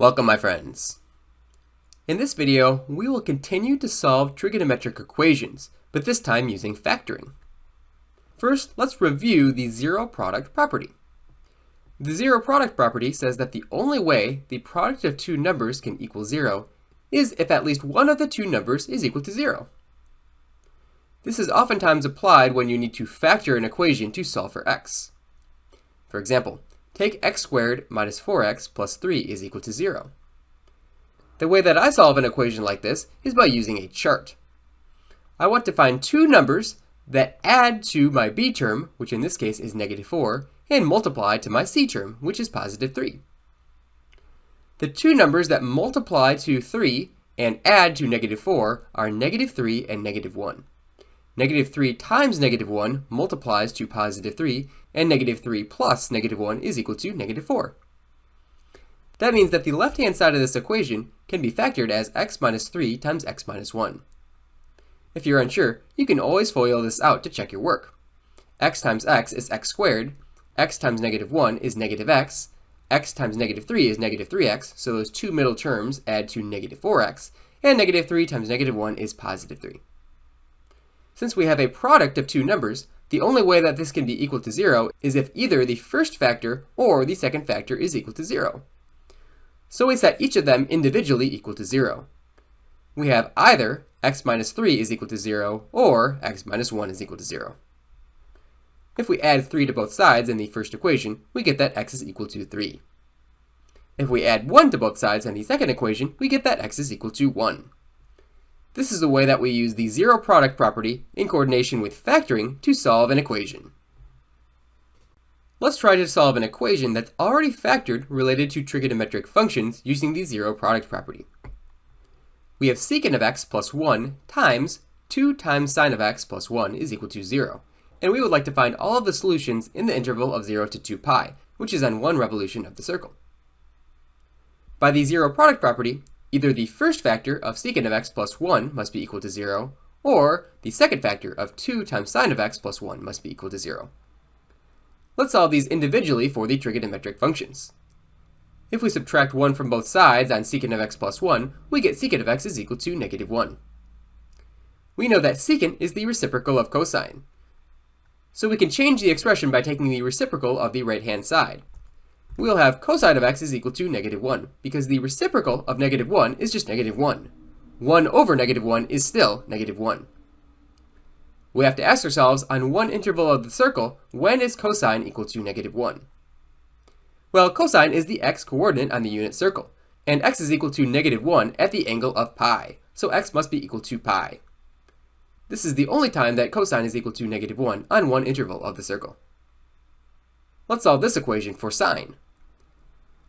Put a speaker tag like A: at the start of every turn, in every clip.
A: Welcome, my friends. In this video, we will continue to solve trigonometric equations, but this time using factoring. First, let's review the zero product property. The zero product property says that the only way the product of two numbers can equal zero is if at least one of the two numbers is equal to zero. This is oftentimes applied when you need to factor an equation to solve for x. For example, take x squared minus 4x plus 3 is equal to 0. The way that I solve an equation like this is by using a chart. I want to find two numbers that add to my b term, which in this case is negative 4, and multiply to my c term, which is positive 3. The two numbers that multiply to 3 and add to negative 4 are negative 3 and negative 1. Negative 3 times negative 1 multiplies to positive 3, and negative 3 plus negative 1 is equal to negative 4. That means that the left-hand side of this equation can be factored as x minus 3 times x minus 1. If you're unsure, you can always FOIL this out to check your work. X times x is x squared, x times negative 1 is negative x times negative 3 is negative 3x, so those two middle terms add to negative 4x, and negative 3 times negative 1 is positive 3. Since we have a product of two numbers, the only way that this can be equal to 0 is if either the first factor or the second factor is equal to 0. So we set each of them individually equal to 0. We have either x minus 3 is equal to 0 or x minus 1 is equal to 0. If we add 3 to both sides in the first equation, we get that x is equal to 3. If we add 1 to both sides in the second equation, we get that x is equal to 1. This is the way that we use the zero product property in coordination with factoring to solve an equation. Let's try to solve an equation that's already factored related to trigonometric functions using the zero product property. We have secant of x plus 1 times 2 times sine of x plus 1 is equal to 0. And we would like to find all of the solutions in the interval of 0 to 2 pi, which is on one revolution of the circle. By the zero product property, either the first factor of secant of x plus 1 must be equal to 0, or the second factor of 2 times sine of x plus 1 must be equal to 0. Let's solve these individually for the trigonometric functions. If we subtract 1 from both sides on secant of x plus 1, we get secant of x is equal to negative 1. We know that secant is the reciprocal of cosine. So we can change the expression by taking the reciprocal of the right-hand side. We'll have cosine of x is equal to negative 1, because the reciprocal of negative 1 is just negative 1. 1 over negative 1 is still negative 1. We have to ask ourselves, on one interval of the circle, when is cosine equal to negative 1? Well, cosine is the x-coordinate on the unit circle, and x is equal to negative 1 at the angle of pi, so x must be equal to pi. This is the only time that cosine is equal to negative 1 on one interval of the circle. Let's solve this equation for sine.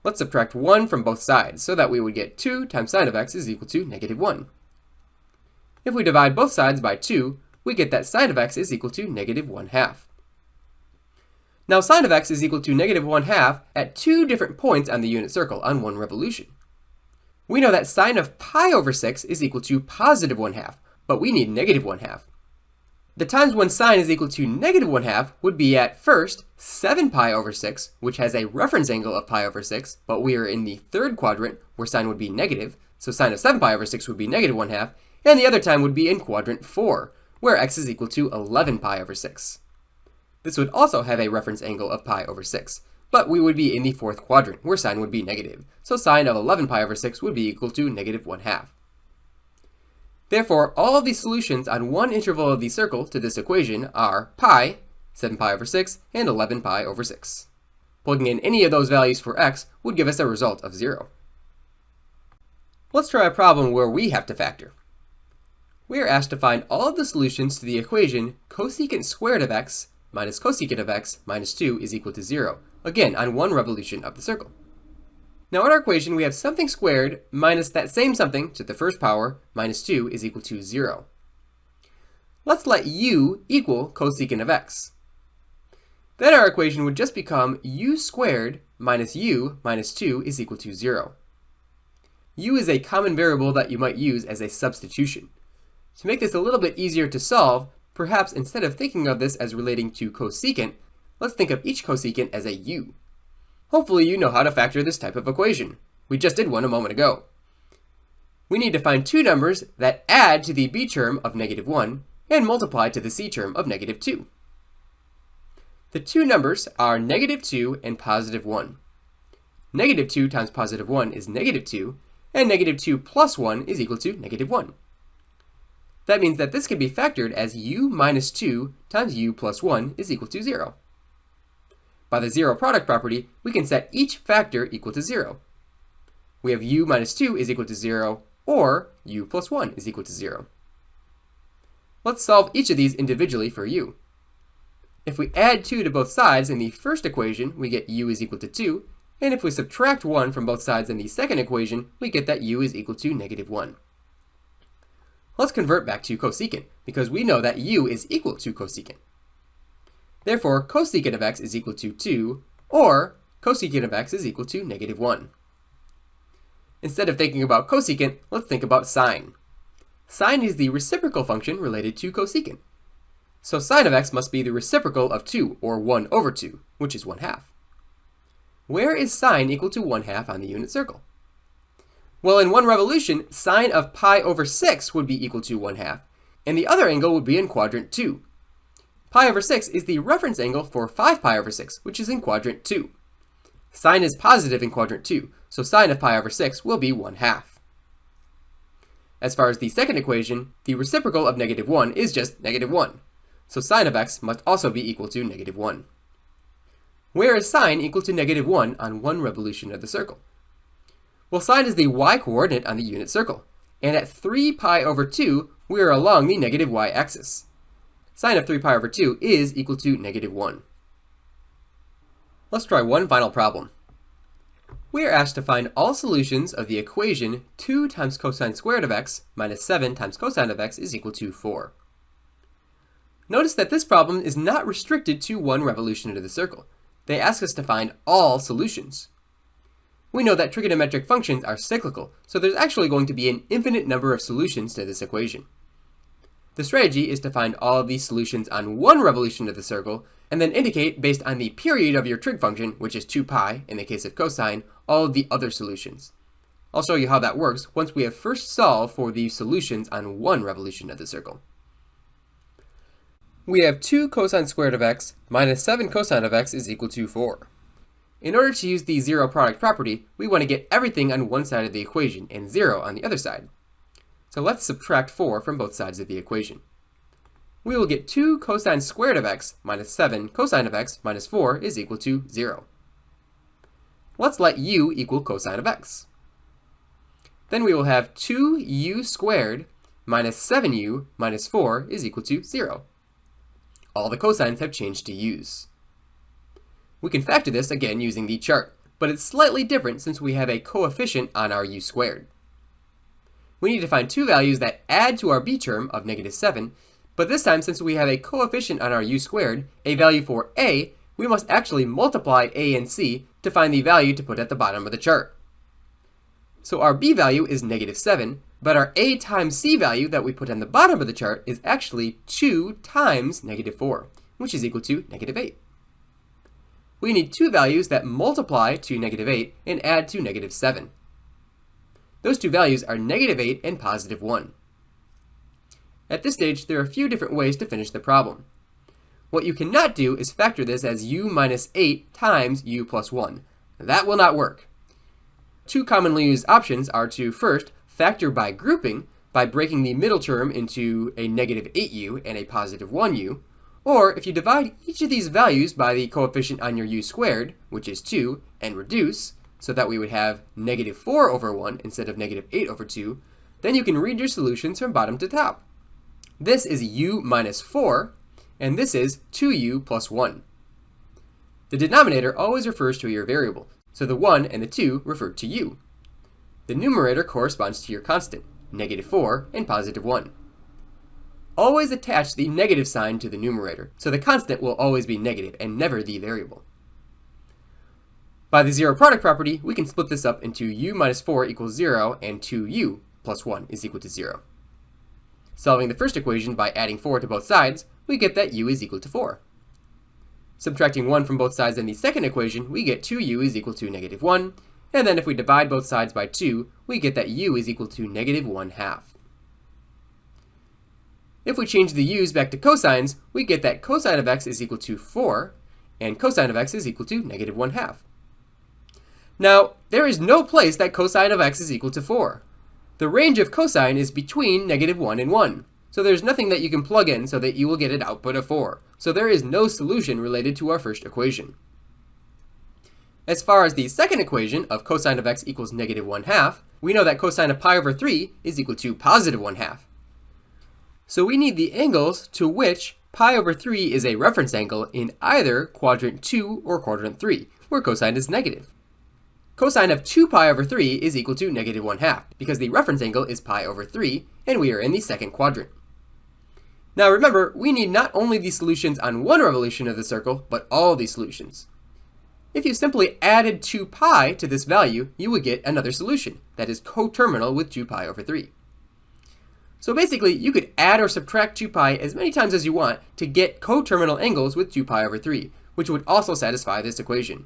A: Let's subtract 1 from both sides so that we would get 2 times sine of x is equal to negative 1. If we divide both sides by 2, we get that sine of x is equal to negative 1/2. Now sine of x is equal to negative 1/2 at two different points on the unit circle on one revolution. We know that sine of pi over 6 is equal to positive 1/2, but we need negative 1/2. The times when sine is equal to negative 1/2 would be at first 7 pi over 6, which has a reference angle of pi over 6, but we are in the third quadrant where sine would be negative, so sine of 7 pi over 6 would be negative 1/2, and the other time would be in quadrant 4, where x is equal to 11 pi over 6. This would also have a reference angle of pi over 6, but we would be in the fourth quadrant where sine would be negative, so sine of 11 pi over 6 would be equal to negative 1/2. Therefore, all of the solutions on one interval of the circle to this equation are pi, 7 pi over 6, and 11 pi over 6. Plugging in any of those values for x would give us a result of 0. Let's try a problem where we have to factor. We are asked to find all of the solutions to the equation cosecant squared of x minus cosecant of x minus 2 is equal to 0, again on one revolution of the circle. Now in our equation, we have something squared minus that same something to the first power minus 2 is equal to 0. Let's let u equal cosecant of x. Then our equation would just become u squared minus u minus 2 is equal to 0. U is a common variable that you might use as a substitution. To make this a little bit easier to solve, perhaps instead of thinking of this as relating to cosecant, let's think of each cosecant as a u. Hopefully you know how to factor this type of equation. We just did one a moment ago. We need to find two numbers that add to the b term of -1 and multiply to the c term of -2. The two numbers are -2 and +1. -2 times +1 is -2, and -2 plus 1 is equal to -1. That means that this can be factored as u minus 2 times u plus 1 is equal to 0. By the zero product property, we can set each factor equal to 0. We have u minus 2 is equal to 0, or u plus 1 is equal to 0. Let's solve each of these individually for u. If we add 2 to both sides in the first equation, we get u is equal to 2, and if we subtract 1 from both sides in the second equation, we get that u is equal to -1. Let's convert back to cosecant, because we know that u is equal to cosecant. Therefore, cosecant of x is equal to 2, or cosecant of x is equal to -1. Instead of thinking about cosecant, let's think about sine. Sine is the reciprocal function related to cosecant. So sine of x must be the reciprocal of 2, or 1 over 2, which is 1/2. Where is sine equal to 1/2 on the unit circle? Well, in one revolution, sine of pi over 6 would be equal to 1/2, and the other angle would be in quadrant 2. Pi over 6 is the reference angle for 5 pi over 6, which is in quadrant 2. Sine is positive in quadrant 2, so sine of pi over 6 will be 1/2. As far as the second equation, the reciprocal of -1 is just -1, so sine of x must also be equal to -1. Where is sine equal to -1 on one revolution of the circle? Well, sine is the y-coordinate on the unit circle, and at 3 pi over 2, we are along the negative y-axis. Sine of 3 pi over 2 is equal to -1. Let's try one final problem. We are asked to find all solutions of the equation 2 times cosine squared of x minus 7 times cosine of x is equal to 4. Notice that this problem is not restricted to one revolution of the circle. They ask us to find all solutions. We know that trigonometric functions are cyclical, so there's actually going to be an infinite number of solutions to this equation. The strategy is to find all of these solutions on one revolution of the circle, and then indicate, based on the period of your trig function, which is 2 pi in the case of cosine, all of the other solutions. I'll show you how that works once we have first solved for the solutions on one revolution of the circle. We have 2 cosine squared of x minus 7 cosine of x is equal to 4. In order to use the zero product property, we want to get everything on one side of the equation and 0 on the other side. So let's subtract 4 from both sides of the equation. We will get 2 cosine squared of x minus 7 cosine of x minus 4 is equal to 0. Let's let u equal cosine of x. Then we will have 2u squared minus 7u minus 4 is equal to 0. All the cosines have changed to u's. We can factor this again using the chart, but it's slightly different since we have a coefficient on our u squared. We need to find two values that add to our b term of -7, but this time, since we have a coefficient on our u squared, a value for a, we must actually multiply a and c to find the value to put at the bottom of the chart. So our b value is -7, but our a times c value that we put on the bottom of the chart is actually 2 times -4, which is equal to -8. We need two values that multiply to -8 and add to -7. Those two values are -8 and +1. At this stage, there are a few different ways to finish the problem. What you cannot do is factor this as u minus 8 times u plus 1. That will not work. Two commonly used options are to first factor by grouping, by breaking the middle term into a -8u and a +1u, or if you divide each of these values by the coefficient on your u squared, which is 2, and reduce, so that we would have -4 over 1 instead of -8 over 2, then you can read your solutions from bottom to top. This is u minus 4, and this is 2u plus 1. The denominator always refers to your variable, so the 1 and the 2 refer to u. The numerator corresponds to your constant, -4 and +1. Always attach the negative sign to the numerator, so the constant will always be negative and never the variable. By the zero product property, we can split this up into u minus 4 equals 0 and 2u plus 1 is equal to 0. Solving the first equation by adding 4 to both sides, we get that u is equal to 4. Subtracting 1 from both sides in the second equation, we get 2u is equal to -1, And then if we divide both sides by 2, we get that u is equal to negative 1/2. If we change the u's back to cosines, we get that cosine of x is equal to 4, and cosine of x is equal to negative 1/2. Now, there is no place that cosine of x is equal to 4. The range of cosine is between negative 1 and 1. So there's nothing that you can plug in so that you will get an output of 4. So there is no solution related to our first equation. As far as the second equation of cosine of x equals negative 1/2, we know that cosine of pi over 3 is equal to positive 1/2. So we need the angles to which pi over 3 is a reference angle in either quadrant 2 or quadrant 3, where cosine is negative. Cosine of 2 pi over 3 is equal to negative 1/2, because the reference angle is pi over 3, and we are in the second quadrant. Now remember, we need not only the solutions on one revolution of the circle, but all the solutions. If you simply added 2 pi to this value, you would get another solution that is coterminal with 2 pi over 3. So basically, you could add or subtract 2 pi as many times as you want to get coterminal angles with 2 pi over 3, which would also satisfy this equation.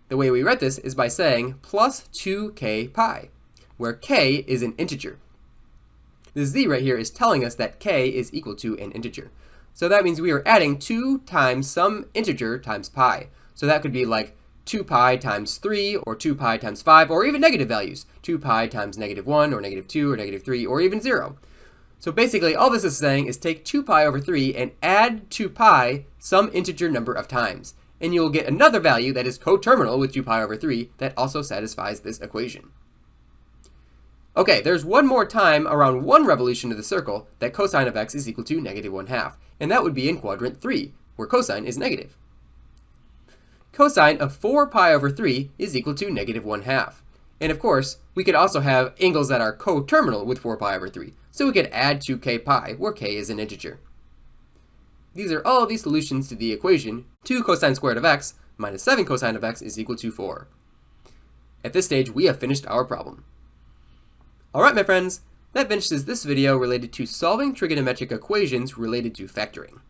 A: The way we write this is by saying plus 2k pi, where k is an integer. The z right here is telling us that k is equal to an integer. So that means we are adding 2 times some integer times pi. So that could be like 2 pi times 3, or 2 pi times 5, or even negative values. 2 pi times negative 1, or negative 2, or negative 3, or even 0. So basically, all this is saying is take 2 pi over 3 and add 2 pi some integer number of times. And you'll get another value that is coterminal with 2 pi over 3 that also satisfies this equation. Okay, there's one more time around one revolution of the circle that cosine of x is equal to negative 1/2, and that would be in quadrant 3, where cosine is negative. Cosine of 4 pi over 3 is equal to negative 1/2. And of course, we could also have angles that are coterminal with 4 pi over 3, so we could add 2k pi, where k is an integer. These are all the solutions to the equation 2 cosine squared of x minus 7 cosine of x is equal to 4. At this stage, we have finished our problem. Alright my friends, that finishes this video related to solving trigonometric equations related to factoring.